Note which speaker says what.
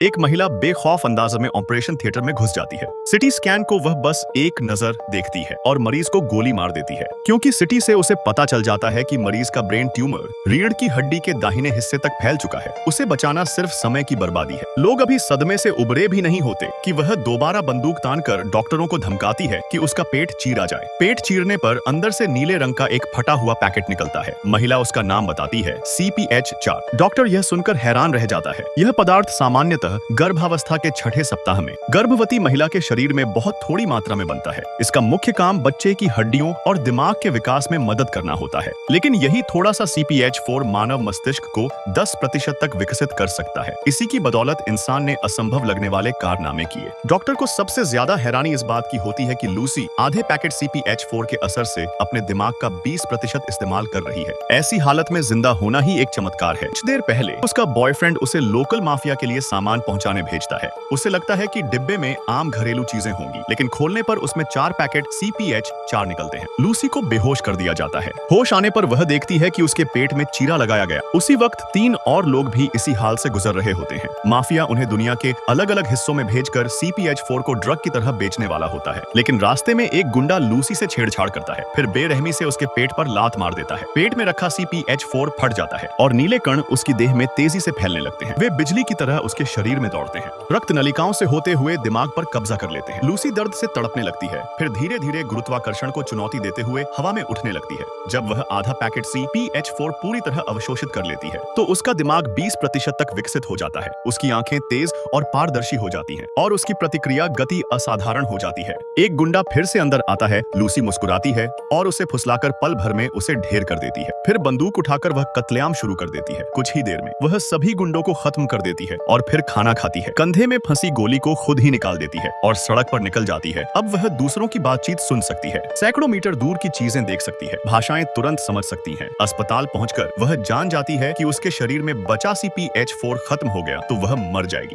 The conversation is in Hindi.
Speaker 1: एक महिला बेखौफ अंदाज में ऑपरेशन थिएटर में घुस जाती है। सिटी स्कैन को वह बस एक नजर देखती है और मरीज को गोली मार देती है, क्योंकि सिटी से उसे पता चल जाता है कि मरीज का ब्रेन ट्यूमर रीढ़ की हड्डी के दाहिने हिस्से तक फैल चुका है। उसे बचाना सिर्फ समय की बर्बादी है। लोग अभी सदमे से उबरे भी नहीं होते कि वह दोबारा बंदूक तानकर डॉक्टरों को धमकाती है कि उसका पेट चीरा जाए। पेट चीरने पर अंदर से नीले रंग का एक फटा हुआ पैकेट निकलता है। महिला उसका नाम बताती है, CPH-4। डॉक्टर यह सुनकर हैरान रह जाता है। यह पदार्थ सामान्यतः गर्भावस्था के छठे सप्ताह में गर्भवती महिला के शरीर में बहुत थोड़ी मात्रा में बनता है। इसका मुख्य काम बच्चे की हड्डियों और दिमाग के विकास में मदद करना होता है, लेकिन यही थोड़ा सा CPH-4 मानव मस्तिष्क को 10% तक विकसित कर सकता है। इसी की बदौलत इंसान ने असंभव लगने वाले कारनामे किए। डॉक्टर को सबसे ज्यादा हैरानी इस बात की होती है कि लूसी आधे पैकेट CPH-4 के असर से अपने दिमाग का 20% इस्तेमाल कर रही है। ऐसी हालत में जिंदा होना ही एक चमत्कार है। कुछ देर पहले उसका बॉयफ्रेंड उसे लोकल माफिया के लिए सामान पहुंचाने भेजता है। उसे लगता है कि डिब्बे में आम घरेलू चीजें होंगी, लेकिन खोलने पर उसमें 4 पैकेट CPH-4 निकलते हैं। लूसी को बेहोश कर दिया जाता है। होश आने पर वह देखती है कि उसके पेट में चीरा लगाया गया। उसी वक्त 3 और लोग भी इसी हाल से गुजर रहे होते हैं। माफिया उन्हें दुनिया के अलग अलग हिस्सों में भेजकर CPH-4 को ड्रग की तरह बेचने वाला होता है, लेकिन रास्ते में एक गुंडा लूसी से छेड़छाड़ करता है, फिर बेरहमी से उसके पेट पर लात मार देता है। पेट में रखा CPH-4 फट जाता है और नीले कण उसकी देह में तेजी से फैलने लगते हैं। वे बिजली की तरह उसके शरीर में दौड़ते हैं, रक्त नलिकाओं से होते हुए दिमाग पर कब्जा कर लेते हैं। लूसी दर्द से तड़पने लगती है, फिर धीरे धीरे गुरुत्वाकर्षण को चुनौती देते हुए हवा में उठने लगती है। जब वह आधा पैकेट CPH-4 पूरी तरह अवशोषित कर लेती है, तो उसका दिमाग 20% तक विकसित हो जाता है। उसकी आंखें तेज और पारदर्शी हो जाती हैं और उसकी प्रतिक्रिया गति असाधारण हो जाती है। एक गुंडा फिर से अंदर आता है। लूसी मुस्कुराती है और उसे फुसलाकर पल भर में उसे ढेर कर देती है। फिर बंदूक उठाकर वह कत्लेआम शुरू कर देती है। कुछ ही देर में वह सभी गुंडों को खत्म कर देती है और फिर खाना खाती है। कंधे में फंसी गोली को खुद ही निकाल देती है और सड़क पर निकल जाती है। अब वह दूसरों की बातचीत सुन सकती है, सैकड़ों मीटर दूर की चीजें देख सकती है, भाषाएं तुरंत समझ सकती हैं। अस्पताल पहुंचकर वह जान जाती है कि उसके शरीर में बचा CPH-4 खत्म हो गया तो वह मर जाएगी।